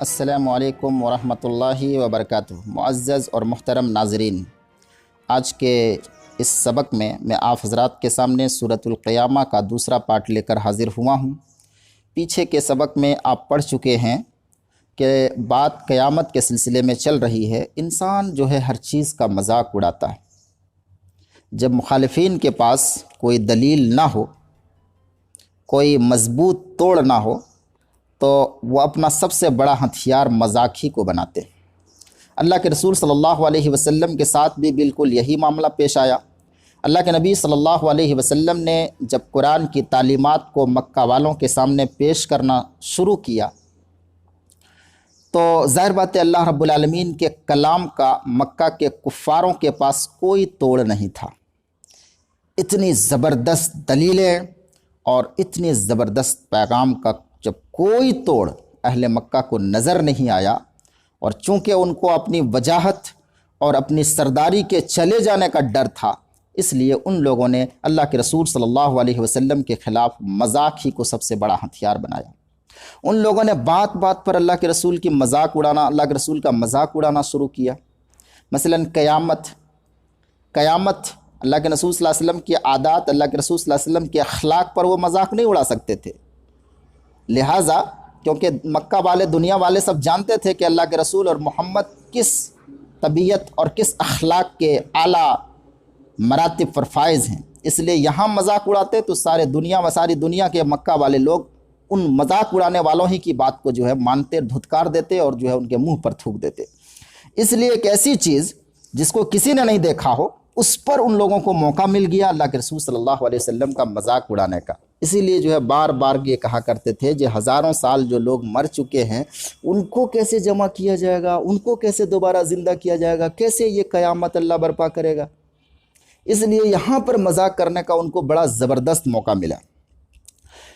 السلام علیکم ورحمۃ اللہ وبرکاتہ۔ معزز اور محترم ناظرین، آج کے اس سبق میں آپ حضرات کے سامنے سورۃ القیامہ کا دوسرا پارٹ لے کر حاضر ہوا ہوں۔ پیچھے کے سبق میں آپ پڑھ چکے ہیں کہ بات قیامت کے سلسلے میں چل رہی ہے۔ انسان جو ہے ہر چیز کا مذاق اڑاتا ہے۔ جب مخالفین کے پاس کوئی دلیل نہ ہو، کوئی مضبوط توڑ نہ ہو، تو وہ اپنا سب سے بڑا ہتھیار مذاق ہی کو بناتے ہیں۔ اللہ کے رسول صلی اللہ علیہ وسلم کے ساتھ بھی بالکل یہی معاملہ پیش آیا۔ اللہ کے نبی صلی اللہ علیہ وسلم نے جب قرآن کی تعلیمات کو مکہ والوں کے سامنے پیش کرنا شروع کیا تو ظاہر بات ہے اللہ رب العالمین کے کلام کا مکہ کے کفاروں کے پاس کوئی توڑ نہیں تھا۔ اتنی زبردست دلیلیں اور اتنی زبردست پیغام کا جب کوئی توڑ اہل مکہ کو نظر نہیں آیا، اور چونکہ ان کو اپنی وجاہت اور اپنی سرداری کے چلے جانے کا ڈر تھا، اس لیے ان لوگوں نے اللہ کے رسول صلی اللہ علیہ وسلم کے خلاف مذاق ہی کو سب سے بڑا ہتھیار بنایا۔ ان لوگوں نے بات بات پر اللہ کے رسول کی مذاق اڑانا، اللہ کے رسول کا مذاق اڑانا شروع کیا۔ مثلا قیامت اللہ کے رسول صلی اللہ علیہ وسلم کی عادات، اللہ کے رسول صلی اللہ علیہ وسلم کے اخلاق پر وہ مذاق نہیں اڑا سکتے تھے۔ لہٰذا کیونکہ مکہ والے، دنیا والے سب جانتے تھے کہ اللہ کے رسول اور محمد کس طبیعت اور کس اخلاق کے اعلیٰ مراتب پر فائز ہیں، اس لیے یہاں مذاق اڑاتے تو ساری دنیا کے مکہ والے لوگ ان مذاق اڑانے والوں ہی کی بات کو جو ہے مانتے، دھتکار دیتے اور جو ہے ان کے منہ پر تھوک دیتے۔ اس لیے ایک ایسی چیز جس کو کسی نے نہیں دیکھا ہو، اس پر ان لوگوں کو موقع مل گیا اللہ کے رسول صلی اللہ علیہ وسلم کا مذاق اڑانے کا۔ اسی لیے جو ہے بار بار یہ کہا کرتے تھے کہ ہزاروں سال جو لوگ مر چکے ہیں ان کو کیسے جمع کیا جائے گا، ان کو کیسے دوبارہ زندہ کیا جائے گا، کیسے یہ قیامت اللہ برپا کرے گا۔ اس لیے یہاں پر مذاق کرنے کا ان کو بڑا زبردست موقع ملا۔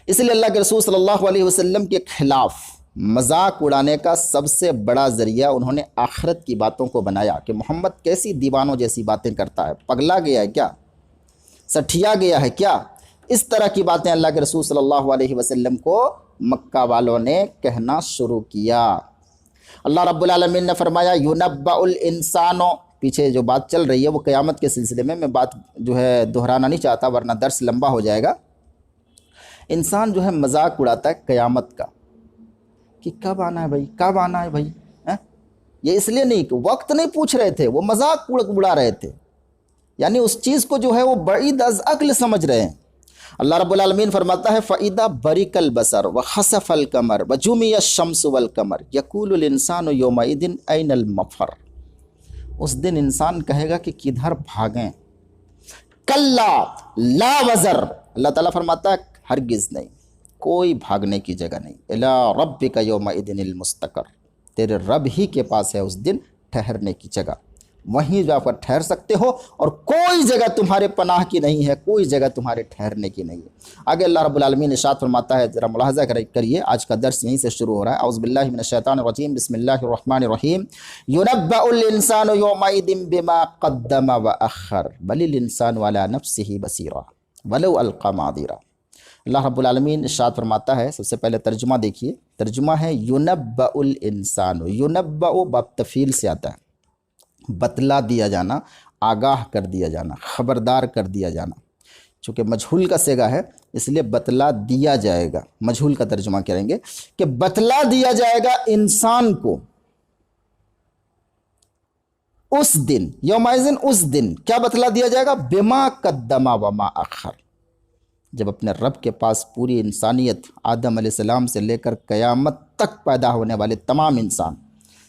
اس لیے اللہ کے رسول صلی اللہ علیہ وسلم کے خلاف مذاق اڑانے کا سب سے بڑا ذریعہ انہوں نے آخرت کی باتوں کو بنایا کہ محمد کیسی دیوانوں جیسی باتیں کرتا ہے، پگلا گیا ہے کیا، سٹھیا گیا ہے کیا۔ اس طرح کی باتیں اللہ کے رسول صلی اللہ علیہ وسلم کو مکہ والوں نے کہنا شروع کیا۔ اللہ رب العالمین نے فرمایا یُنَبَّأُ الْإِنسَانُ، پیچھے جو بات چل رہی ہے وہ قیامت کے سلسلے میں بات جو ہے دہرانا نہیں چاہتا ورنہ درس لمبا ہو جائے گا۔ انسان جو ہے مذاق اڑاتا ہے قیامت کا کہ کب آنا ہے بھائی، کب آنا ہے بھائی۔ یہ اس لیے نہیں کہ وقت نہیں پوچھ رہے تھے، وہ مذاق اڑا رہے تھے، یعنی اس چیز کو جو ہے وہ بعید از عقل سمجھ رہے ہیں۔ اللہ رب العالمین فرماتا ہے فَإِذَا بَرِقَ الْبَصَرُ وَخَسَفَ الْقَمَرُ وَجُمِعَ الشَّمْسُ وَالْقَمَرُ يَقُولُ الْإِنسَانُ يَوْمَئِذٍ أَيْنَ الْمَفَرُّ، اس دن انسان کہے گا کہ کدھر بھاگیں۔ کَلَّا لَا وَزَرَ، اللہ تعالیٰ فرماتا ہے ہرگز نہیں، کوئی بھاگنے کی جگہ نہیں۔ إِلَىٰ رَبِّكَ يَوْمَئِذٍ الْمُسْتَقَرُّ، تیرے رب ہی کے پاس ہے اس دن ٹھہرنے کی جگہ، وہیں جا کر ٹھہر سکتے ہو، اور کوئی جگہ تمہارے پناہ کی نہیں ہے، کوئی جگہ تمہارے ٹھہرنے کی نہیں ہے۔ آگے اللہ رب العالمین ارشاد فرماتا ہے، ذرا ملاحظہ کریے، آج کا درس یہیں سے شروع ہو رہا ہے۔ اعوذ باللہ من الشیطان الرجیم، بسم اللہ الرحمن الرحیم۔ یُنَبَّأُ الْإِنسَانُ یَوْمَئِذٍ بِمَا قَدَّمَ وَأَخَّرَ بَلِ الْإِنسَانُ عَلَىٰ نَفْسِهِ بَصِيرَةٌ وَلَوْ أَلْقَىٰ مَعَاذِيرَهْ۔ اللہ رب العالمین ارشاد فرماتا ہے، سب سے پہلے ترجمہ دیکھیے، ترجمہ ہے یُنَبَّأُ الْإِنسَانُ، یُنَبَّأُ باب تفعیل سے آتا ہے، بتلا دیا جانا، آگاہ کر دیا جانا، خبردار کر دیا جانا۔ چونکہ مجہول کا صیغہ ہے اس لیے بتلا دیا جائے گا، مجہول کا ترجمہ کریں گے کہ بتلا دیا جائے گا انسان کو اس دن، یومئذ اس دن، کیا بتلا دیا جائے گا؟ بما قدم وما اخر، جب اپنے رب کے پاس پوری انسانیت آدم علیہ السلام سے لے کر قیامت تک پیدا ہونے والے تمام انسان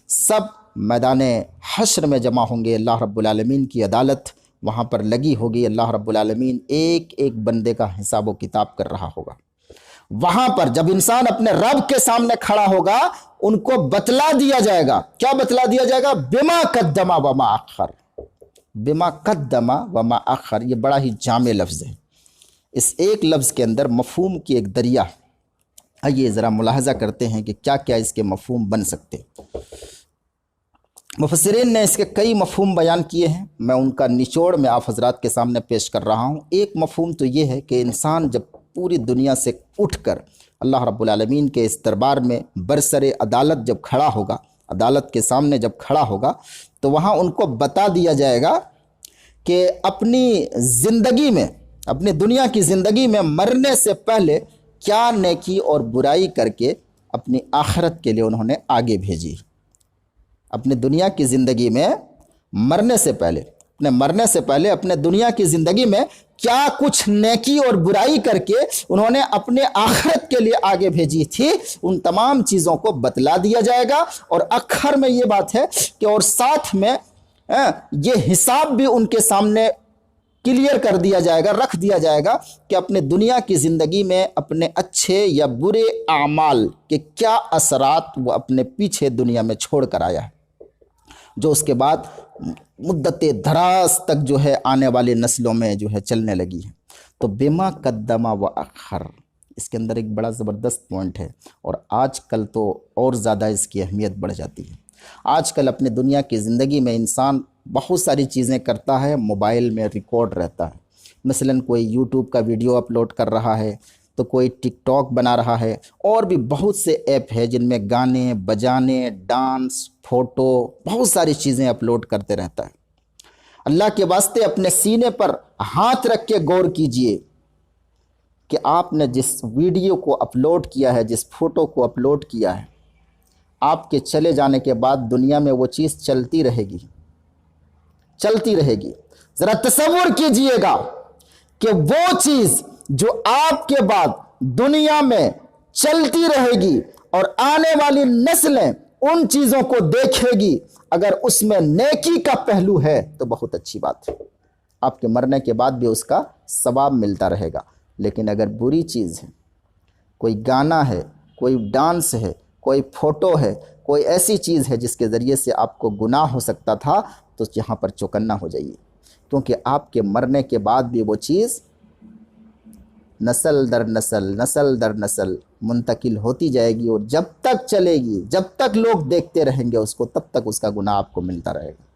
سب میدان حشر میں جمع ہوں گے، اللہ رب العالمین کی عدالت وہاں پر لگی ہوگی، اللہ رب العالمین ایک ایک بندے کا حساب و کتاب کر رہا ہوگا۔ وہاں پر جب انسان اپنے رب کے سامنے کھڑا ہوگا ان کو بتلا دیا جائے گا، کیا بتلا دیا جائے گا؟ بما قدم وما اخر، بما قدم وما اخر، یہ بڑا ہی جامع لفظ ہے، اس ایک لفظ کے اندر مفہوم کی ایک دریا۔ آئیے ذرا ملاحظہ کرتے ہیں کہ کیا کیا اس کے مفہوم بن سکتے۔ مفسرین نے اس کے کئی مفہوم بیان کیے ہیں، میں ان کا نچوڑ میں آپ حضرات کے سامنے پیش کر رہا ہوں۔ ایک مفہوم تو یہ ہے کہ انسان جب پوری دنیا سے اٹھ کر اللہ رب العالمین کے اس دربار میں برسر عدالت جب کھڑا ہوگا، عدالت کے سامنے جب کھڑا ہوگا، تو وہاں ان کو بتا دیا جائے گا کہ اپنی زندگی میں، اپنی دنیا کی زندگی میں مرنے سے پہلے کیا نیکی اور برائی کر کے اپنی آخرت کے لیے انہوں نے آگے بھیجی۔ اپنے دنیا کی زندگی میں مرنے سے پہلے، اپنے دنیا کی زندگی میں کیا کچھ نیکی اور برائی کر کے انہوں نے اپنے آخرت کے لیے آگے بھیجی تھی، ان تمام چیزوں کو بتلا دیا جائے گا۔ اور آخر میں یہ بات ہے کہ اور ساتھ میں یہ حساب بھی ان کے سامنے کلیئر کر دیا جائے گا، رکھ دیا جائے گا کہ اپنے دنیا کی زندگی میں اپنے اچھے یا برے اعمال کے کیا اثرات وہ اپنے پیچھے دنیا میں چھوڑ کر آیا ہے، جو اس کے بعد مدت دراز تک جو ہے آنے والی نسلوں میں جو ہے چلنے لگی ہے۔ تو بما قدما و اخر، اس کے اندر ایک بڑا زبردست پوائنٹ ہے، اور آج کل تو اور زیادہ اس کی اہمیت بڑھ جاتی ہے۔ آج کل اپنے دنیا کی زندگی میں انسان بہت ساری چیزیں کرتا ہے، موبائل میں ریکارڈ رہتا ہے۔ مثلا کوئی یوٹیوب کا ویڈیو اپلوڈ کر رہا ہے، تو کوئی ٹک ٹاک بنا رہا ہے، اور بھی بہت سے ایپ ہے جن میں گانے بجانے، ڈانس، فوٹو، بہت ساری چیزیں اپلوڈ کرتے رہتا ہے۔ اللہ کے واسطے اپنے سینے پر ہاتھ رکھ کے غور کیجئے کہ آپ نے جس ویڈیو کو اپلوڈ کیا ہے، جس فوٹو کو اپلوڈ کیا ہے، آپ کے چلے جانے کے بعد دنیا میں وہ چیز چلتی رہے گی، چلتی رہے گی۔ ذرا تصور کیجئے گا کہ وہ چیز جو آپ کے بعد دنیا میں چلتی رہے گی اور آنے والی نسلیں ان چیزوں کو دیکھے گی، اگر اس میں نیکی کا پہلو ہے تو بہت اچھی بات ہے، آپ کے مرنے کے بعد بھی اس کا ثواب ملتا رہے گا۔ لیکن اگر بری چیز ہے، کوئی گانا ہے، کوئی ڈانس ہے، کوئی فوٹو ہے، کوئی ایسی چیز ہے جس کے ذریعے سے آپ کو گناہ ہو سکتا تھا، تو یہاں پر چوکنا ہو جائیے، کیونکہ آپ کے مرنے کے بعد بھی وہ چیز نسل در نسل منتقل ہوتی جائے گی، اور جب تک چلے گی، جب تک لوگ دیکھتے رہیں گے اس کو، تب تک اس کا گناہ آپ کو ملتا رہے گا۔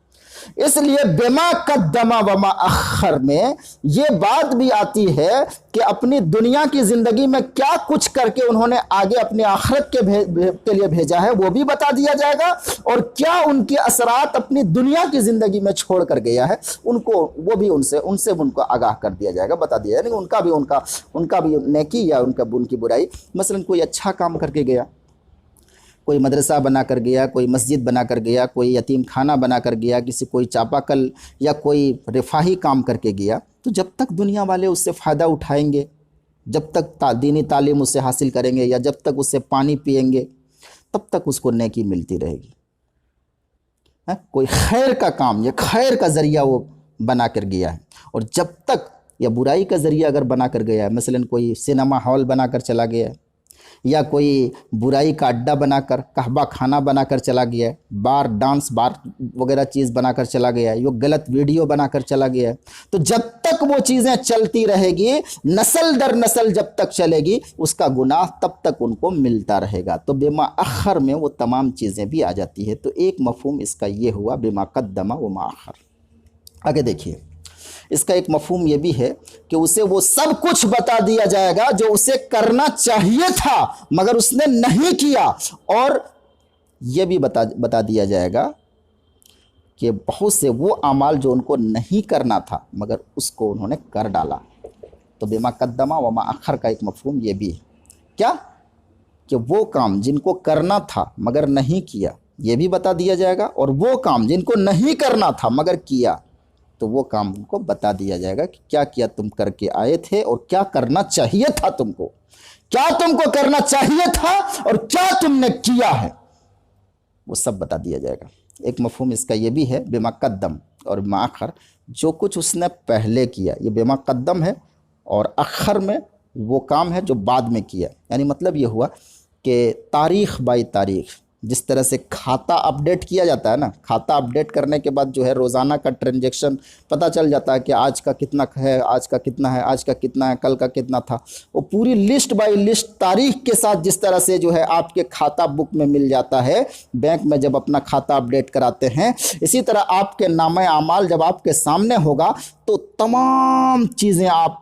اس لیے بما قدما وما اخر میں یہ بات بھی آتی ہے کہ اپنی دنیا کی زندگی میں کیا کچھ کر کے انہوں نے آگے اپنی آخرت کے لیے بھیجا ہے، وہ بھی بتا دیا جائے گا، اور کیا ان کے اثرات اپنی دنیا کی زندگی میں چھوڑ کر گیا ہے، ان کو وہ بھی ان سے ان کو آگاہ کر دیا جائے گا، بتا دیا جائے گا، ان کا بھی نیکی یا ان کی برائی۔ مثلا کوئی اچھا کام کر کے گیا، کوئی مدرسہ بنا کر گیا، کوئی مسجد بنا کر گیا، کوئی یتیم خانہ بنا کر گیا، کوئی چاپاکل یا کوئی رفاہی کام کر کے گیا، تو جب تک دنیا والے اس سے فائدہ اٹھائیں گے، جب تک دینی تعلیم اس سے حاصل کریں گے، یا جب تک اس سے پانی پئیں گے، تب تک اس کو نیکی ملتی رہے گی۔ کوئی خیر کا کام یا خیر کا ذریعہ وہ بنا کر گیا ہے، اور جب تک یا برائی کا ذریعہ اگر بنا کر گیا ہے، مثلا کوئی سینما ہال بنا کر چلا گیا ہے، یا کوئی برائی کا اڈا بنا کر، قہوہ خانہ بنا کر چلا گیا ہے، بار، ڈانس بار وغیرہ چیز بنا کر چلا گیا ہے، یہ غلط ویڈیو بنا کر چلا گیا ہے، تو جب تک وہ چیزیں چلتی رہے گی، نسل در نسل جب تک چلے گی، اس کا گناہ تب تک ان کو ملتا رہے گا۔ تو بما اخر میں وہ تمام چیزیں بھی آ جاتی ہے۔ تو ایک مفہوم اس کا یہ ہوا بما قدم وما اخر۔ آگے دیکھیے، اس کا ایک مفہوم یہ بھی ہے کہ اسے وہ سب کچھ بتا دیا جائے گا جو اسے کرنا چاہیے تھا مگر اس نے نہیں کیا، اور یہ بھی بتا دیا جائے گا کہ بہت سے وہ اعمال جو ان کو نہیں کرنا تھا مگر اس کو انہوں نے کر ڈالا۔ تو بما قدما وما اخر کا ایک مفہوم یہ بھی ہے، کیا کہ وہ کام جن کو کرنا تھا مگر نہیں کیا، یہ بھی بتا دیا جائے گا، اور وہ کام جن کو نہیں کرنا تھا مگر کیا، تو وہ کام ان کو بتا دیا جائے گا کہ کیا کیا تم کر کے آئے تھے، اور کیا کرنا چاہیے تھا تم کو، کیا تم کو کرنا چاہیے تھا اور کیا تم نے کیا ہے، وہ سب بتا دیا جائے گا۔ ایک مفہوم اس کا یہ بھی ہے بما قدم اور بما اخر، جو کچھ اس نے پہلے کیا، یہ بما قدم ہے، اور اخر میں وہ کام ہے جو بعد میں کیا۔ یعنی مطلب یہ ہوا کہ تاریخ بائی تاریخ، جس طرح سے کھاتا اپڈیٹ کیا جاتا ہے نا، کھاتا اپڈیٹ کرنے کے بعد جو ہے روزانہ کا ٹرانزیکشن پتہ چل جاتا ہے کہ آج کا کتنا ہے، آج کا کتنا ہے، آج کا کتنا ہے، کل کا کتنا تھا، وہ پوری لسٹ بائی لسٹ تاریخ کے ساتھ جس طرح سے جو ہے آپ کے کھاتا بک میں مل جاتا ہے بینک میں جب اپنا کھاتا اپڈیٹ کراتے ہیں، اسی طرح آپ کے نامہ اعمال جب آپ کے سامنے ہوگا تو تمام چیزیں آپ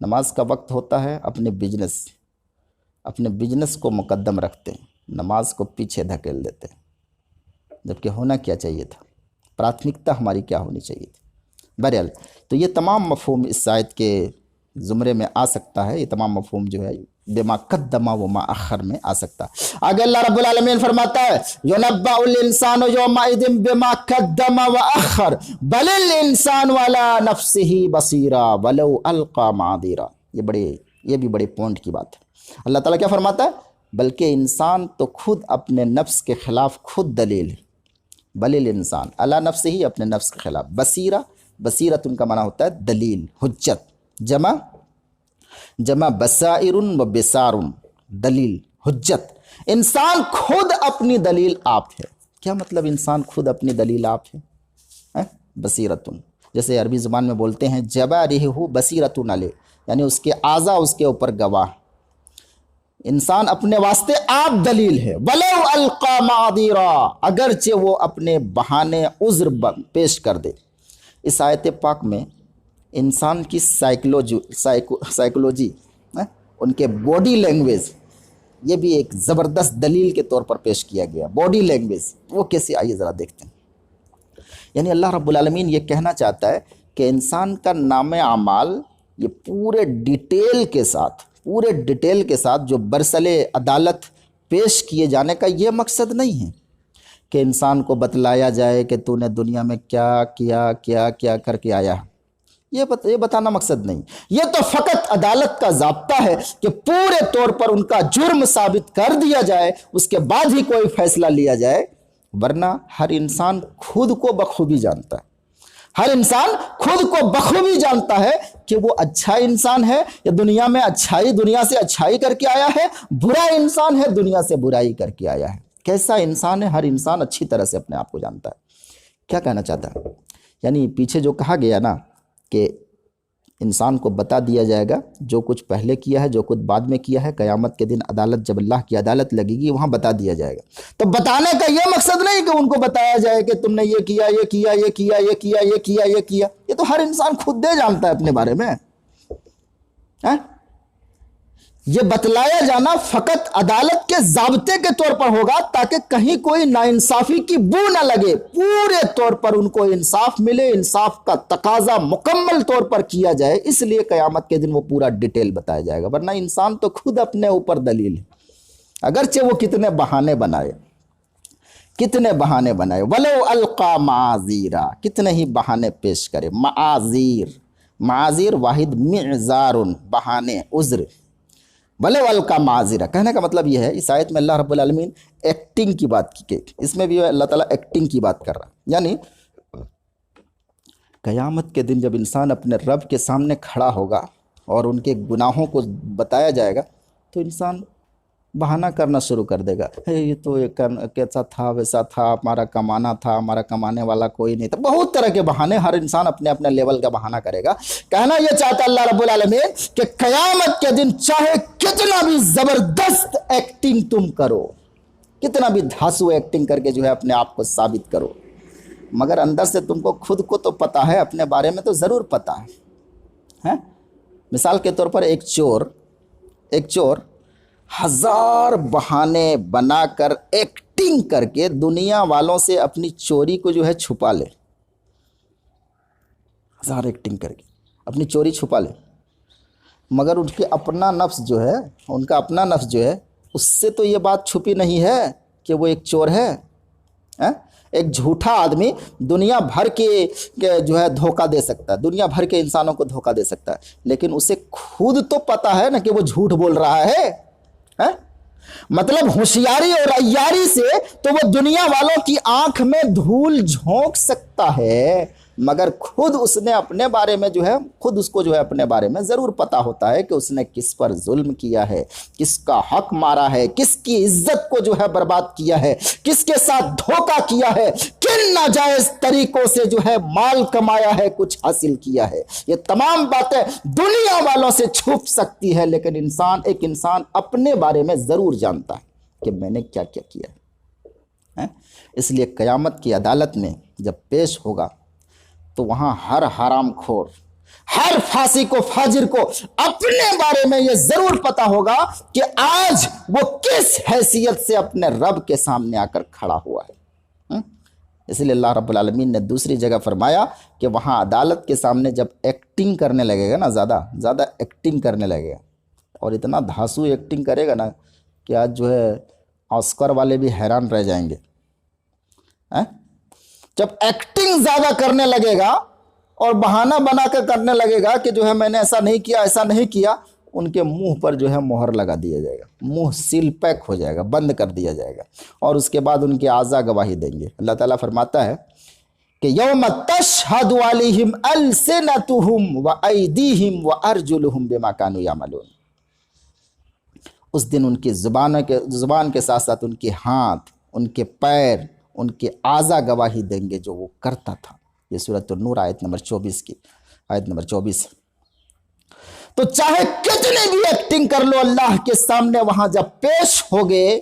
نماز کا وقت ہوتا ہے، اپنے بزنس کو مقدم رکھتے ہیں، نماز کو پیچھے دھکیل دیتے ہیں، جبکہ ہونا کیا چاہیے تھا، پراتھمکتا ہماری کیا ہونی چاہیے تھی۔ بہرحال تو یہ تمام مفہوم اس آیت کے زمرے میں آ سکتا ہے، یہ تمام مفہوم جو ہے بما قدم و ما اخر میں آ سکتا ہے۔ آگے اللہ رب العالمین فرماتا ہے یُنَبَّأُ الْإِنسَانُ يَوْمَئِذٍ بِمَا قَدَّمَ وَأَخَّرَ بَلِ الْإِنسَانُ عَلَى نَفْسِهِ بَصِيرًا وَلَوْ أَلْقَى مَعَاذِيرًا۔ یہ بھی بڑے پوائنٹ کی بات ہے۔ اللہ تعالیٰ کیا فرماتا ہے؟ بلکہ انسان تو خود اپنے نفس کے خلاف خود دلیل ہے۔ بل الانسان علی نفسہ ہی، اپنے نفس کے خلاف، بصیرہ، بصیرت ان کا معنی ہوتا ہے دلیل، حجت، جمع بصائر و بصار، دلیل، حجت۔ انسان خود اپنی دلیل آپ ہے۔ کیا مطلب انسان خود اپنی دلیل آپ ہے؟ بصیرتن، جیسے عربی زبان میں بولتے ہیں جبارہ بصیرتن علیہ، یعنی اس کے اعضاء اس کے اوپر گواہ۔ انسان اپنے واسطے آپ دلیل ہے۔ وَلَوْ أَلْقَى مَعَاذِيرًا، اگرچہ وہ اپنے بہانے عذر پیش کر دے۔ اس آیت پاک میں انسان کی سائیکولوجی، ان کے باڈی لینگویج، یہ بھی ایک زبردست دلیل کے طور پر پیش کیا گیا۔ باڈی لینگویج وہ کیسے، آئیے ذرا دیکھتے ہیں۔ یعنی اللہ رب العالمین یہ کہنا چاہتا ہے کہ انسان کا نام اعمال یہ پورے ڈیٹیل کے ساتھ جو برسلے عدالت پیش کیے جانے کا یہ مقصد نہیں ہے کہ انسان کو بتلایا جائے کہ تو نے دنیا میں کیا کر کے آیا ہے، یہ بتانا مقصد نہیں۔ یہ تو فقط عدالت کا ضابطہ ہے کہ پورے طور پر ان کا جرم ثابت کر دیا جائے، اس کے بعد ہی کوئی فیصلہ لیا جائے، ورنہ ہر انسان خود کو بخوبی جانتا ہے۔ ہر انسان خود کو بخوبی جانتا ہے کہ وہ اچھا انسان ہے، یا دنیا میں دنیا سے اچھائی کر کے آیا ہے، برا انسان ہے، دنیا سے برائی کر کے آیا ہے۔ کیسا انسان ہے، ہر انسان اچھی طرح سے اپنے آپ کو جانتا ہے۔ کیا کہنا چاہتا ہے؟ یعنی پیچھے جو کہا گیا نا کہ انسان کو بتا دیا جائے گا جو کچھ پہلے کیا ہے، جو کچھ بعد میں کیا ہے، قیامت کے دن عدالت، جب اللہ کی عدالت لگے گی وہاں بتا دیا جائے گا۔ تو بتانے کا یہ مقصد نہیں کہ ان کو بتایا جائے کہ تم نے یہ کیا، یہ تو ہر انسان خود دے جانتا ہے اپنے بارے میں۔ یہ بتلایا جانا فقط عدالت کے ضابطے کے طور پر ہوگا تاکہ کہیں کوئی ناانصافی کی بو نہ لگے، پورے طور پر ان کو انصاف ملے، انصاف کا تقاضا مکمل طور پر کیا جائے، اس لیے قیامت کے دن وہ پورا ڈیٹیل بتایا جائے گا۔ ورنہ انسان تو خود اپنے اوپر دلیل ہے، اگرچہ وہ کتنے بہانے بنائے۔ وَلَوْ أَلْقَى مَعَاذِيرًا، کتنے ہی بہانے پیش کرے۔ معاذیر واحد معذار، بہانے، عذر۔ وَلَوْ أَلْقَى مَعَاذِيرًا، کہنے کا مطلب یہ ہے اس آیت میں اللہ رب العالمین ایکٹنگ کی بات کی، اس میں بھی اللہ تعالیٰ ایکٹنگ کی بات کر رہا ہے۔ یعنی قیامت کے دن جب انسان اپنے رب کے سامنے کھڑا ہوگا اور ان کے گناہوں کو بتایا جائے گا تو انسان بہانہ کرنا شروع کر دے گا، یہ تو کیسا تھا، ویسا تھا، ہمارا کمانا تھا، ہمارا کمانے والا کوئی نہیں تھا، بہت طرح کے بہانے ہر انسان اپنے اپنے لیول کا بہانہ کرے گا۔ کہنا یہ چاہتا اللہ رب العالمین کہ قیامت کے دن چاہے کتنا بھی زبردست ایکٹنگ تم کرو، کتنا بھی دھاسو ایکٹنگ کر کے جو ہے اپنے آپ کو ثابت کرو، مگر اندر سے تم کو خود کو تو پتا ہے، اپنے بارے میں تو ضرور پتا ہے۔ مثال کے طور پر ایک چور ہزار بہانے بنا کر ایکٹنگ کر کے دنیا والوں سے اپنی چوری کو جو ہے چھپا لے، ہزار ایکٹنگ کر کے اپنی چوری چھپا لے، مگر ان کا اپنا نفس جو ہے اس سے تو یہ بات چھپی نہیں ہے کہ وہ ایک چور ہے۔ ایک جھوٹا آدمی دنیا بھر کے جو ہے دھوکہ دے سکتا ہے، دنیا بھر کے انسانوں کو دھوکہ دے سکتا ہے، لیکن اسے خود تو پتا ہے نا کہ وہ جھوٹ بول رہا ہے۔ مطلب ہوشیاری اور عیاری سے تو وہ دنیا والوں کی آنکھ میں دھول جھونک سکتا ہے، مگر خود اس نے اپنے بارے میں جو ہے، خود اس کو جو ہے اپنے بارے میں ضرور پتا ہوتا ہے کہ اس نے کس پر ظلم کیا ہے، کس کا حق مارا ہے، کس کی عزت کو جو ہے برباد کیا ہے، کس کے ساتھ دھوکہ کیا ہے، کن ناجائز طریقوں سے جو ہے مال کمایا ہے، کچھ حاصل کیا ہے۔ یہ تمام باتیں دنیا والوں سے چھپ سکتی ہے، لیکن ایک انسان اپنے بارے میں ضرور جانتا ہے کہ میں نے کیا کیا ہے۔ اس لیے قیامت کی عدالت میں جب پیش ہوگا تو وہاں ہر حرام خور، ہر فاسق و فاجر کو اپنے بارے میں یہ ضرور پتا ہوگا کہ آج وہ کس حیثیت سے اپنے رب کے سامنے آ کر کھڑا ہوا ہے۔ اس لیے اللہ رب العالمین نے دوسری جگہ فرمایا کہ وہاں عدالت کے سامنے جب ایکٹنگ کرنے لگے گا نا، زیادہ ایکٹنگ کرنے لگے گا، اور اتنا دھاسو ایکٹنگ کرے گا نا کہ آج جو ہے آسکر والے بھی حیران رہ جائیں گے۔ جب ایکٹنگ زیادہ کرنے لگے گا اور بہانہ بنا کر کرنے لگے گا کہ جو ہے میں نے ایسا نہیں کیا، ایسا نہیں کیا، ان کے منہ پر جو ہے مہر لگا دیا جائے گا، منہ سیل پیک ہو جائے گا، بند کر دیا جائے گا، اور اس کے بعد ان کے اعضاء گواہی دیں گے۔ اللہ تعالیٰ فرماتا ہے کہ یوم تشہد علیہم السنتہم وایدیہم وارجلہم بما کانوا یعملون، اس دن ان کی زبان کے ساتھ ساتھ ان کے ہاتھ، ان کے پیر، ان کے اعضاء گواہی دیں گے جو وہ کرتا تھا۔ یہ سورۃ النور آیت نمبر 24 تو چاہے کتنی بھی ایکٹنگ کر لو اللہ کے سامنے، وہاں جب پیش ہوگے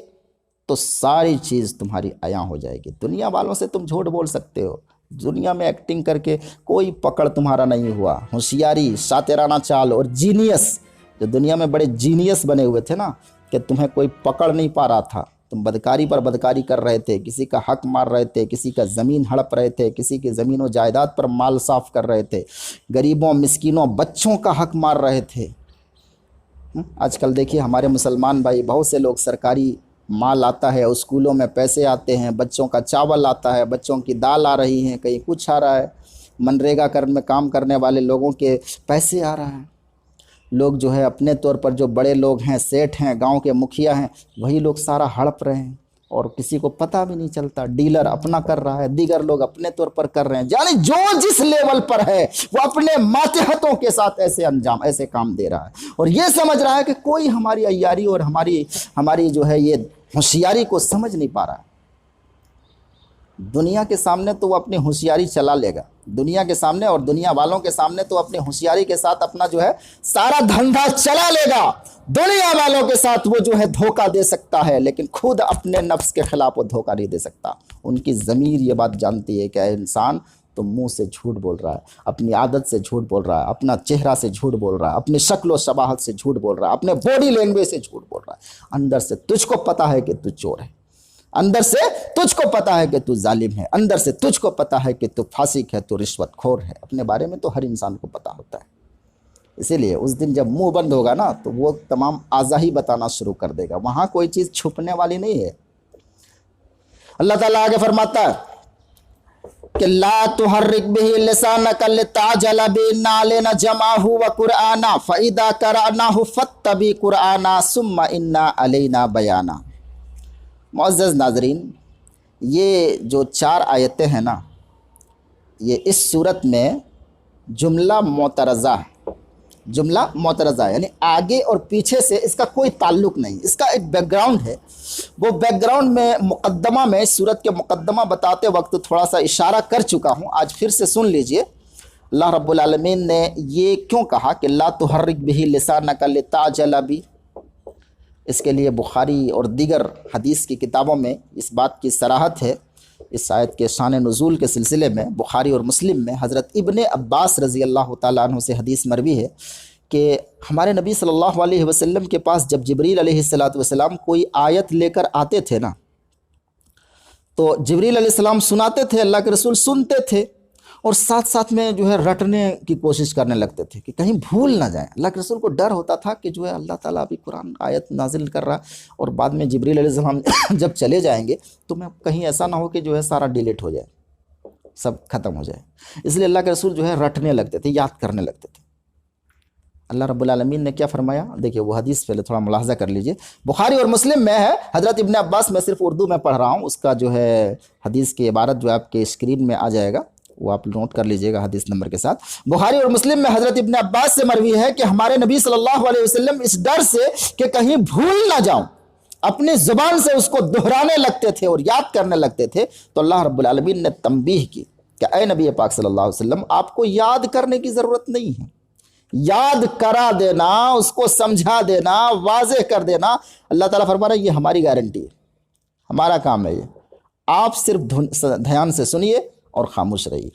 تو ساری چیز تمہاری عیاں ہو جائے گی۔ دنیا والوں سے تم جھوٹ بول سکتے ہو، دنیا میں ایکٹنگ کر کے کوئی پکڑ تمہارا نہیں ہوا۔ ہوشیاری، شاطرانہ چال اور جینیس، جو دنیا میں بڑے جینیس بنے ہوئے تھے نا، کہ تمہیں کوئی پکڑ نہیں پا رہا تھا، تم بدکاری پر بدکاری کر رہے تھے، کسی کا حق مار رہے تھے، کسی کا زمین ہڑپ رہے تھے، کسی کی زمین و جائیداد پر مال صاف کر رہے تھے، غریبوں، مسکینوں، بچوں کا حق مار رہے تھے۔ آج کل دیکھیے ہمارے مسلمان بھائی، بہت سے لوگ سرکاری مال آتا ہے، اسکولوں میں پیسے آتے ہیں، بچوں کا چاول آتا ہے، بچوں کی دال آ رہی ہیں، کہیں کچھ آ رہا ہے، منریگا میں کام کرنے والے لوگوں کے پیسے آ رہا ہے۔ لوگ جو ہے اپنے طور پر جو بڑے لوگ ہیں، سیٹھ ہیں، گاؤں کے مکھیا ہیں، وہی لوگ سارا ہڑپ رہے ہیں اور کسی کو پتہ بھی نہیں چلتا۔ ڈیلر اپنا کر رہا ہے، دیگر لوگ اپنے طور پر کر رہے ہیں، یعنی جو جس لیول پر ہے وہ اپنے ماتحتوں کے ساتھ ایسے کام دے رہا ہے، اور یہ سمجھ رہا ہے کہ کوئی ہماری عیاری اور ہماری جو ہے یہ ہوشیاری کو سمجھ نہیں پا رہا ہے۔ دنیا کے سامنے تو وہ اپنی ہوشیاری چلا لے گا، دنیا کے سامنے اور دنیا والوں کے سامنے تو اپنی ہوشیاری کے ساتھ اپنا جو ہے سارا دھندا چلا لے گا۔ دنیا والوں کے ساتھ وہ جو ہے دھوکہ دے سکتا ہے، لیکن خود اپنے نفس کے خلاف وہ دھوکہ نہیں دے سکتا۔ ان کی ضمیر یہ بات جانتی ہے کہ اے انسان، تو منہ سے جھوٹ بول رہا ہے، اپنی عادت سے جھوٹ بول رہا ہے، اپنا چہرہ سے جھوٹ بول رہا ہے، اپنی شکل و شباہت سے جھوٹ بول رہا ہے، اپنے باڈی لینگویج سے جھوٹ بول رہا ہے۔ اندر سے تجھ کو پتا ہے کہ تو چور ہے، اندر سے تجھ کو پتا ہے کہ تو ظالم ہے، اندر سے تجھ کو پتا ہے کہ تو فاسق ہے، تو رشوت خور ہے۔ اپنے بارے میں تو ہر انسان کو پتا ہوتا ہے۔ اسی لیے اس دن جب منہ بند ہوگا نا تو وہ تمام اعضاء ہی بتانا شروع کر دے گا، وہاں کوئی چیز چھپنے والی نہیں ہے۔ اللہ تعالیٰ آگے فرماتا ہے کہ لا تحرک به لسانک لتعجل به ان علینا جمعہ وقرآنا فاذا قرأناه فاتبع قرآنا ثم ان علینا بیانا۔ معزز ناظرین، یہ جو 4 آیتیں ہیں نا، یہ اس صورت میں جملہ معترضہ ہے، یعنی آگے اور پیچھے سے اس کا کوئی تعلق نہیں، اس کا ایک بیک گراؤنڈ ہے۔ وہ بیک گراؤنڈ میں مقدمہ میں، اس صورت کے مقدمہ بتاتے وقت تھوڑا سا اشارہ کر چکا ہوں، آج پھر سے سن لیجئے۔ اللہ رب العالمین نے یہ کیوں کہا کہ لا تحرک به لسانک لتعجل به؟ اس کے لیے بخاری اور دیگر حدیث کی کتابوں میں اس بات کی صراحت ہے۔ اس آیت کے شان نزول کے سلسلے میں بخاری اور مسلم میں حضرت ابن عباس رضی اللہ تعالیٰ عنہ سے حدیث مروی ہے کہ ہمارے نبی صلی اللہ علیہ وسلم کے پاس جب جبریل علیہ السلام کوئی آیت لے کر آتے تھے نا، تو جبریل علیہ السلام سناتے تھے، اللہ کے رسول سنتے تھے، اور ساتھ ساتھ میں جو ہے رٹنے کی کوشش کرنے لگتے تھے کہ کہیں بھول نہ جائیں۔ اللہ کے رسول کو ڈر ہوتا تھا کہ جو ہے اللہ تعالیٰ ابھی قرآن آیت نازل کر رہا اور بعد میں جبریل علیہ السلام جب چلے جائیں گے تو میں کہیں ایسا نہ ہو کہ جو ہے سارا ڈیلیٹ ہو جائے، سب ختم ہو جائے۔ اس لیے اللہ کے رسول جو ہے رٹنے لگتے تھے، یاد کرنے لگتے تھے۔ اللہ رب العالمین نے کیا فرمایا؟ دیکھیے وہ حدیث پہلے تھوڑا ملاحظہ کر لیجئے، بخاری اور مسلم میں ہے، حضرت ابن عباس، میں صرف اردو میں پڑھ رہا ہوں، اس کا جو ہے حدیث کی عبارت جو آپ کے اسکرین میں آ جائے گا، وہ آپ نوٹ کر لیجئے گا حدیث نمبر کے ساتھ۔ بخاری اور مسلم میں حضرت ابن عباس سے مروی ہے کہ ہمارے نبی صلی اللہ علیہ وسلم اس ڈر سے کہ کہیں بھول نہ جاؤں، اپنی زبان سے اس کو دہرانے لگتے تھے اور یاد کرنے لگتے تھے، تو اللہ رب العالمین نے تنبیہ کی کہ اے نبی پاک صلی اللہ علیہ وسلم، آپ کو یاد کرنے کی ضرورت نہیں ہے، یاد کرا دینا، اس کو سمجھا دینا، واضح کر دینا۔ اللہ تعالیٰ فرما رہا ہے یہ ہماری گارنٹی ہے، ہمارا کام ہے یہ، آپ صرف دھیان سے سنیے اور خاموش رہیے۔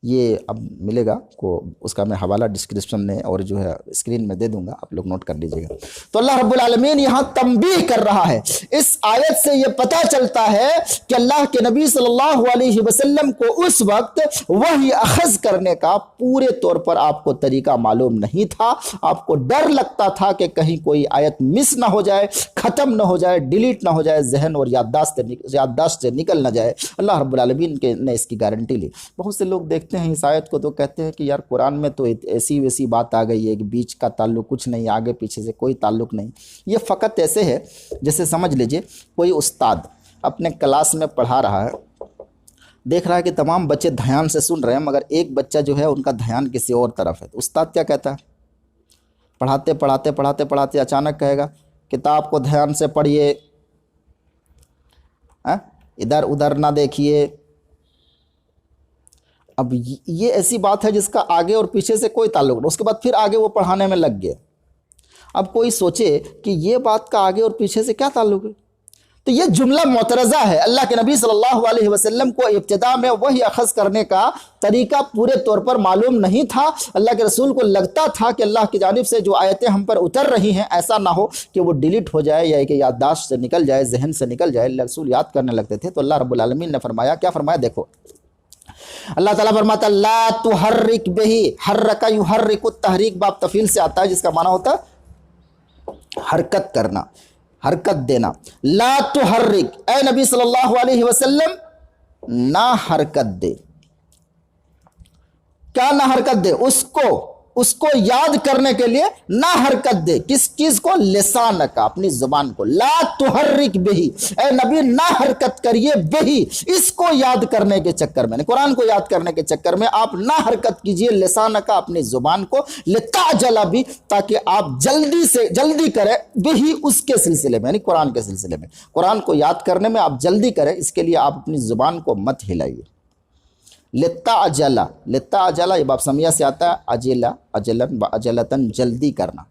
یہ اب ملے گا کو اس کا میں حوالہ ڈسکرپشن میں اور جو ہے اسکرین میں دے دوں گا، آپ لوگ نوٹ کر لیجیے گا۔ تو اللہ رب العالمین یہاں تنبیہ کر رہا ہے، اس آیت سے یہ پتہ چلتا ہے کہ اللہ کے نبی صلی اللہ علیہ وسلم کو اس وقت وحی اخذ کرنے کا پورے طور پر آپ کو طریقہ معلوم نہیں تھا، آپ کو ڈر لگتا تھا کہ کہیں کوئی آیت مس نہ ہو جائے، ختم نہ ہو جائے، ڈیلیٹ نہ ہو جائے ذہن اور یادداشت سے نکل نہ جائے۔ اللہ رب العالمین نے اس کی گارنٹی لی۔ بہت سے لوگ دیکھتے ہیں اس آیت کو تو کہتے ہیں کہ یار قرآن میں تو ایسی ویسی بات آ گئی ہے کہ بیچ کا تعلق کچھ نہیں، آگے پیچھے سے کوئی تعلق نہیں۔ یہ فقط ایسے ہے جیسے سمجھ لیجئے کوئی استاد اپنے کلاس میں پڑھا رہا ہے، دیکھ رہا ہے کہ تمام بچے دھیان سے سن رہے ہیں مگر ایک بچہ جو ہے ان کا دھیان کسی اور طرف ہے، تو استاد کیا کہتا ہے؟ پڑھاتے اچانک کہے گا کتاب کو دھیان سے پڑھیے، ادھر ادھر نہ دیکھیے۔ اب یہ ایسی بات ہے جس کا آگے اور پیچھے سے کوئی تعلق نہیں، اس کے بعد پھر آگے وہ پڑھانے میں لگ گئے۔ اب کوئی سوچے کہ یہ بات کا آگے اور پیچھے سے کیا تعلق ہے؟ تو یہ جملہ معترضہ ہے۔ اللہ کے نبی صلی اللہ علیہ وسلم کو ابتدا میں وحی اخذ کرنے کا طریقہ پورے طور پر معلوم نہیں تھا۔ اللہ کے رسول کو لگتا تھا کہ اللہ کی جانب سے جو آیتیں ہم پر اتر رہی ہیں ایسا نہ ہو کہ وہ ڈیلیٹ ہو جائے یا کہ یادداشت سے نکل جائے، ذہن سے نکل جائے۔ اللہ رسول یاد کرنے لگتے تھے، تو اللہ رب العالمین نے فرمایا، کیا فرمایا؟ دیکھو اللہ تعالیٰ فرماتا لا تحرک بہی، حرک یحرک، التحریک باب تفعیل سے آتا ہے جس کا معنی ہوتا ہے حرکت کرنا، حرکت دینا۔ لا تحرک، اے نبی صلی اللہ علیہ وسلم نہ حرکت دے۔ کیا نہ حرکت دے؟ اس کو یاد کرنے کے لیے نہ حرکت دے۔ کس چیز کو؟ لسان کا، اپنی زبان کو۔ لا تحرک بہی، اے نبی نہ حرکت کریے بہی، اس کو یاد کرنے کے چکر میں، قرآن کو یاد کرنے کے چکر میں آپ نہ حرکت کیجئے لسان کا، اپنی زبان کو، لتعجل بھی، تاکہ آپ جلدی کریں بہی، اس کے سلسلے میں، یعنی قرآن کے سلسلے میں، قرآن کو یاد کرنے میں آپ جلدی کریں، اس کے لیے آپ اپنی زبان کو مت ہلائیے۔ لتعجل یہ باب سمیہ سے آتا ہے، اجلتن، جلدی کرنا،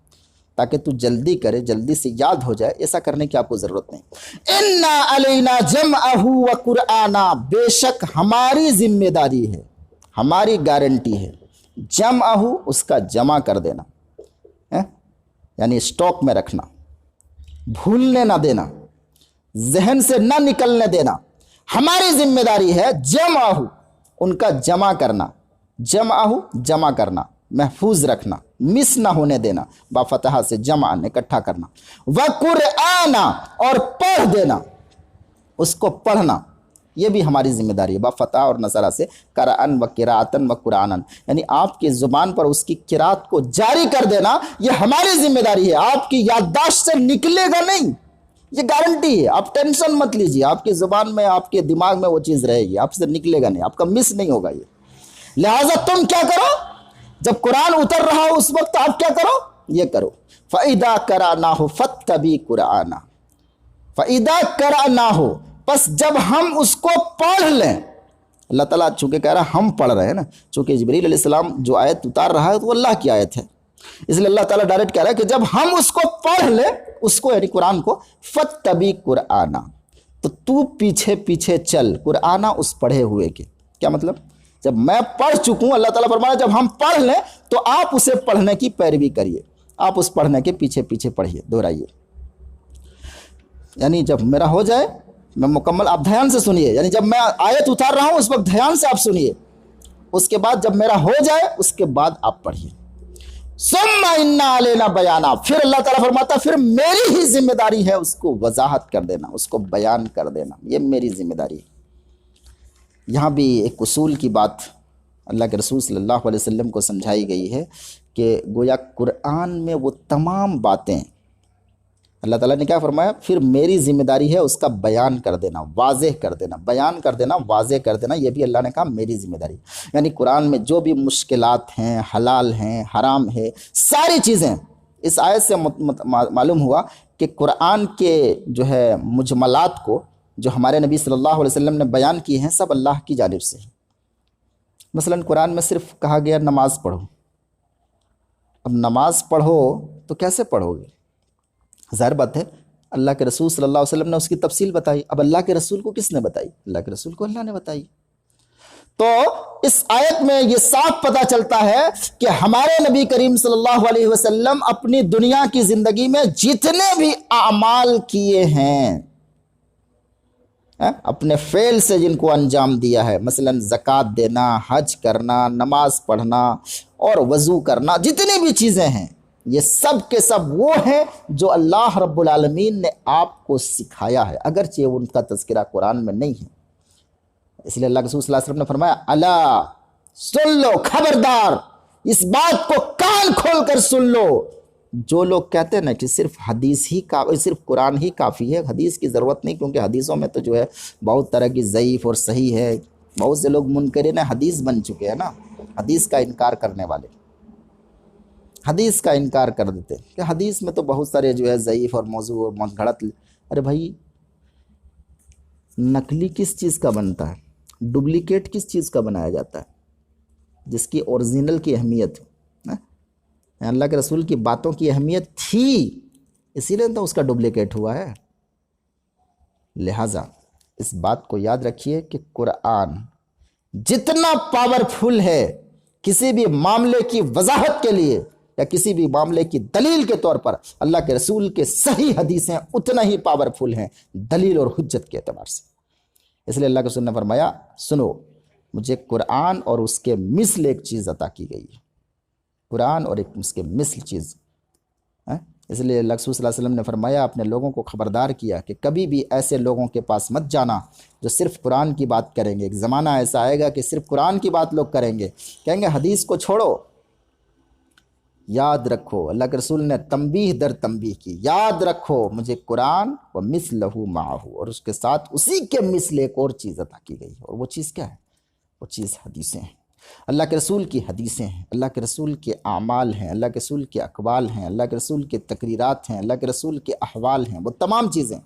تاکہ تو جلدی کرے، جلدی سے یاد ہو جائے، ایسا کرنے کی آپ کو ضرورت نہیں۔ انا علینا جمعہ و قرآنا، بے شک ہماری ذمہ داری ہے، ہماری گارنٹی ہے، جمعہ اس کا جمع کر دینا، یعنی اسٹاک میں رکھنا، بھولنے نہ دینا، ذہن سے نہ نکلنے دینا، ہماری ذمہ داری ہے جمعہ ان کا جمع کرنا، جمع کرنا، محفوظ رکھنا، مس نہ ہونے دینا، با فتحہ سے جمع اکٹھا کرنا، وقرآن اور پڑھ دینا، اس کو پڑھنا، یہ بھی ہماری ذمہ داری ہے، با فتح اور نصرہ سے قرآن و قراءتن و قرآنن، یعنی آپ کی زبان پر اس کی قرات کو جاری کر دینا، یہ ہماری ذمہ داری ہے، آپ کی یادداشت سے نکلے گا نہیں، یہ گارنٹی ہے، آپ ٹینشن مت لیجیے، آپ کی زبان میں، آپ کے دماغ میں وہ چیز رہے گی، آپ سے نکلے گا نہیں، آپ کا مس نہیں ہوگا یہ۔ لہٰذا تم کیا کرو؟ جب قرآن اتر رہا ہو اس وقت آپ کیا کرو؟ یہ کرو، فَإِذَا قَرَأْنَاهُ فَاتَّبِعْ قُرْآنَهُ، فَإِذَا قَرَأْنَاهُ، پس جب ہم اس کو پڑھ لیں، اللہ تعالیٰ چونکہ کہہ رہا ہے ہم پڑھ رہے ہیں نا، چونکہ جبریل علیہ السلام جو آیت اتار رہا ہے تو وہ اللہ کی آیت ہے، اس لیے اللہ تعالیٰ ڈائریکٹ کہہ رہا ہے کہ جب ہم اس کو پڑھ لیں، اس کو یعنی قرآن کو، فَاتَّبِعْ قُرْآنَهُ، تو تو پیچھے پیچھے چل، قرآن اس پڑھے ہوئے کے، کیا مطلب؟ جب میں پڑھ چکوں، اللہ تعالیٰ فرمایا جب ہم پڑھ لیں تو آپ اسے پڑھنے کی پیروی کریے، آپ اس پڑھنے کے پیچھے پیچھے پڑھیے، دہرائیے، یعنی جب میرا ہو جائے میں مکمل، آپ دھیان سے سنیے، یعنی جب میں آیت اتار رہا ہوں اس وقت دھیان سے آپ سنیے، اس کے بعد جب میرا ہو جائے اس کے بعد آپ پڑھیے۔ ثم انا علینا بیانا، پھر اللہ تعالیٰ فرماتا پھر میری ہی ذمہ داری ہے اس کو وضاحت کر دینا، اس کو بیان کر دینا، یہ میری ذمہ داری ہے۔ یہاں بھی ایک اصول کی بات اللہ کے رسول صلی اللہ علیہ وسلم کو سمجھائی گئی ہے کہ گویا قرآن میں وہ تمام باتیں اللہ تعالیٰ نے کیا فرمایا؟ پھر میری ذمہ داری ہے اس کا بیان کر دینا، واضح کر دینا، بیان کر دینا، واضح کر دینا، یہ بھی اللہ نے کہا میری ذمہ داری، یعنی قرآن میں جو بھی مشکلات ہیں، حلال ہیں، حرام ہے، ساری چیزیں اس آیت سے معلوم ہوا کہ قرآن کے جو ہے مجملات کو جو ہمارے نبی صلی اللہ علیہ وسلم نے بیان کی ہیں سب اللہ کی جانب سے ہیں۔ مثلا قرآن میں صرف کہا گیا نماز پڑھو، اب نماز پڑھو تو کیسے پڑھو گے؟ ظاہر بات ہے اللہ کے رسول صلی اللہ علیہ وسلم نے اس کی تفصیل بتائی، اب اللہ کے رسول کو کس نے بتائی؟ اللہ کے رسول کو اللہ نے بتائی۔ تو اس آیت میں یہ صاف پتہ چلتا ہے کہ ہمارے نبی کریم صلی اللہ علیہ وسلم اپنی دنیا کی زندگی میں جتنے بھی اعمال کیے ہیں، اپنے فعل سے جن کو انجام دیا ہے، مثلا زکوٰۃ دینا، حج کرنا، نماز پڑھنا اور وضو کرنا، جتنی بھی چیزیں ہیں، یہ سب کے سب وہ ہیں جو اللہ رب العالمین نے آپ کو سکھایا ہے، اگرچہ ان کا تذکرہ قرآن میں نہیں ہے۔ اس لیے اللہ کے رسول صلی اللہ علیہ وسلم نے فرمایا، الا سن لو، خبردار، اس بات کو کان کھول کر سن لو۔ جو لوگ کہتے ہیں نا کہ صرف حدیث ہی صرف قرآن ہی کافی ہے، حدیث کی ضرورت نہیں، کیونکہ حدیثوں میں تو جو ہے بہت طرح کی ضعیف اور صحیح ہے، بہت سے لوگ منکرین حدیث بن چکے ہیں نا، حدیث کا انکار کرنے والے حدیث کا انکار کر دیتے کہ حدیث میں تو بہت سارے جو ہے ضعیف اور موضوع اور منگھڑت۔ ارے بھائی، نقلی کس چیز کا بنتا ہے؟ ڈپلیکیٹ کس چیز کا بنایا جاتا ہے؟ جس کی اوریجنل کی اہمیت ہے، اللہ کے رسول کی باتوں کی اہمیت تھی، اسی لیے تو اس کا ڈپلیکیٹ ہوا ہے۔ لہٰذا اس بات کو یاد رکھیے کہ قرآن جتنا پاورفل ہے کسی بھی معاملے کی وضاحت کے لیے یا کسی بھی معاملے کی دلیل کے طور پر، اللہ کے رسول کے صحیح حدیثیں اتنا ہی پاورفل ہیں دلیل اور حجت کے اعتبار سے۔ اس لیے اللہ کے رسول نے فرمایا، سنو، مجھے قرآن اور اس کے مثل ایک چیز عطا کی گئی ہے، قرآن اور ایک اس کے مثل چیز۔ اس لیے اللہ کے رسول صلی اللہ علیہ وسلم نے فرمایا، اپنے لوگوں کو خبردار کیا کہ کبھی بھی ایسے لوگوں کے پاس مت جانا جو صرف قرآن کی بات کریں گے۔ ایک زمانہ ایسا آئے گا کہ صرف قرآن کی بات لوگ کریں گے، کہیں گے حدیث کو چھوڑو۔ یاد رکھو، اللہ کے رسول نے تنبیہ در تنبیہ کی، یاد رکھو مجھے قرآن و مثلہ معہ، اور اس کے ساتھ اسی کے مثل ایک اور چیز عطا کی گئی، اور وہ چیز کیا ہے؟ وہ چیز حدیثیں ہیں، اللہ کے رسول کی حدیثیں ہیں، اللہ کے رسول کے اعمال ہیں، اللہ کے رسول کے اقوال ہیں، اللہ کے رسول کے تقریرات ہیں، اللہ کے رسول کے احوال ہیں، وہ تمام چیزیں۔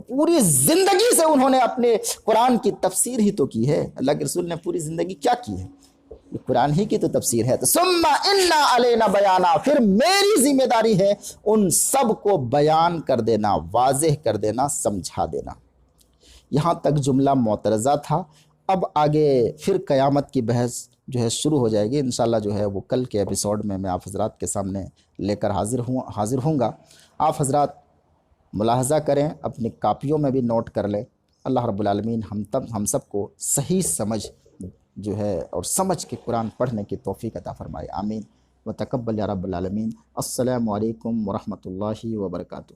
پوری زندگی سے انہوں نے اپنے قرآن کی تفسیر ہی تو کی ہے، اللہ کے رسول نے پوری زندگی کیا کی ہے؟ یہ قرآن ہی کی تو تفسیر ہے۔ تو ثم انا علینا بیانا، پھر میری ذمہ داری ہے ان سب کو بیان کر دینا، واضح کر دینا، سمجھا دینا۔ یہاں تک جملہ معترضہ تھا، اب آگے پھر قیامت کی بحث جو ہے شروع ہو جائے گی انشاءاللہ، جو ہے وہ کل کے ایپیسوڈ میں آپ حضرات کے سامنے لے کر حاضر ہوں گا۔ آپ حضرات ملاحظہ کریں، اپنی کاپیوں میں بھی نوٹ کر لیں۔ اللہ رب العالمین ہم سب کو صحیح سمجھ جو ہے اور سمجھ کے قرآن پڑھنے کی توفیق عطا فرمائے، آمین و تقبل یا رب العالمین۔ السلام علیکم ورحمۃ اللہ وبرکاتہ۔